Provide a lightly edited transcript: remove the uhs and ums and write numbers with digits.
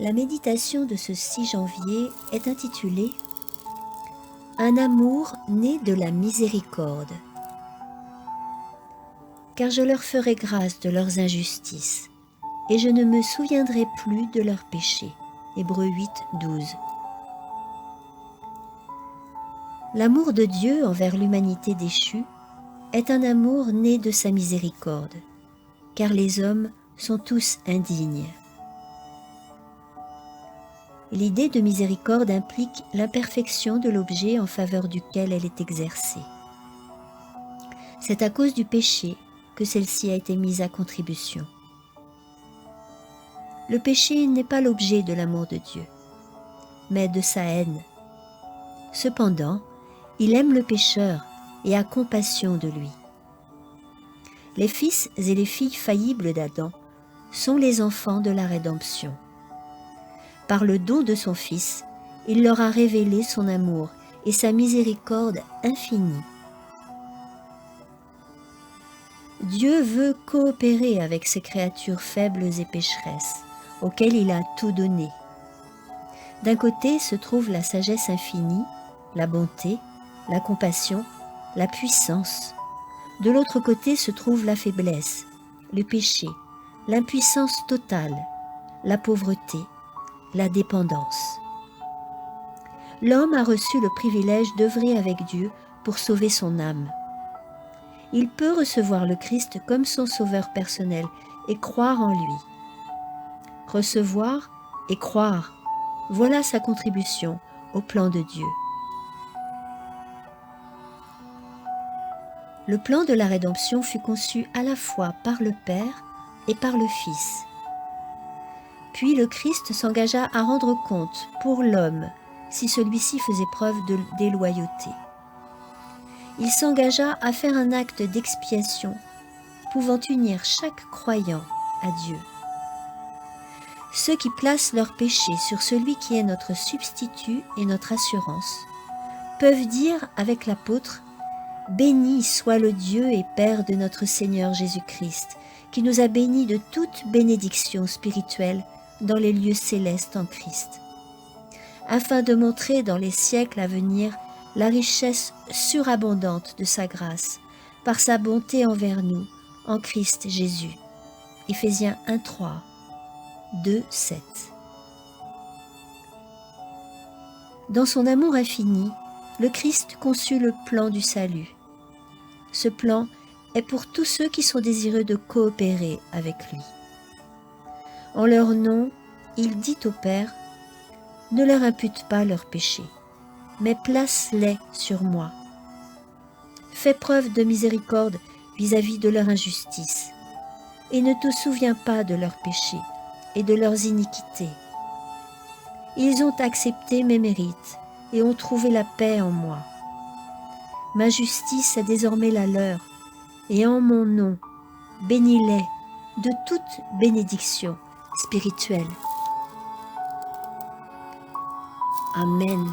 La méditation de ce 6 janvier est intitulée « Un amour né de la miséricorde ». Car je leur ferai grâce de leurs injustices, et je ne me souviendrai plus de leurs péchés. Hébreux 8, 12. L'amour de Dieu envers l'humanité déchue est un amour né de sa miséricorde, car les hommes sont tous indignes. L'idée de miséricorde implique l'imperfection de l'objet en faveur duquel elle est exercée. C'est à cause du péché que celle-ci a été mise à contribution. Le péché n'est pas l'objet de l'amour de Dieu, mais de sa haine. Cependant, il aime le pécheur et a compassion de lui. Les fils et les filles faillibles d'Adam sont les enfants de la rédemption. Par le don de son Fils, il leur a révélé son amour et sa miséricorde infinie. Dieu veut coopérer avec ces créatures faibles et pécheresses, auxquelles il a tout donné. D'un côté se trouve la sagesse infinie, la bonté, la compassion, la puissance. De l'autre côté se trouve la faiblesse, le péché, l'impuissance totale, la pauvreté, la dépendance. L'homme a reçu le privilège d'œuvrer avec Dieu pour sauver son âme. Il peut recevoir le Christ comme son sauveur personnel et croire en lui. Recevoir et croire, voilà sa contribution au plan de Dieu. Le plan de la rédemption fut conçu à la fois par le Père et par le Fils. Puis le Christ s'engagea à rendre compte pour l'homme si celui-ci faisait preuve de déloyauté. Il s'engagea à faire un acte d'expiation pouvant unir chaque croyant à Dieu. Ceux qui placent leurs péchés sur celui qui est notre substitut et notre assurance peuvent dire avec l'apôtre « Béni soit le Dieu et Père de notre Seigneur Jésus-Christ, qui nous a bénis de toute bénédiction spirituelle dans les lieux célestes en Christ, afin de montrer dans les siècles à venir la richesse surabondante de sa grâce, par sa bonté envers nous, en Christ Jésus. » Éphésiens 1, 3, 2, 7. Dans son amour infini, le Christ conçut le plan du salut. Ce plan est pour tous ceux qui sont désireux de coopérer avec lui. En leur nom, il dit au Père « Ne leur impute pas leurs péchés, mais place-les sur moi. Fais preuve de miséricorde vis-à-vis de leur injustice, et ne te souviens pas de leurs péchés et de leurs iniquités. Ils ont accepté mes mérites et ont trouvé la paix en moi. Ma justice est désormais la leur, et en mon nom, bénis-les de toute bénédiction spirituelle. Amen.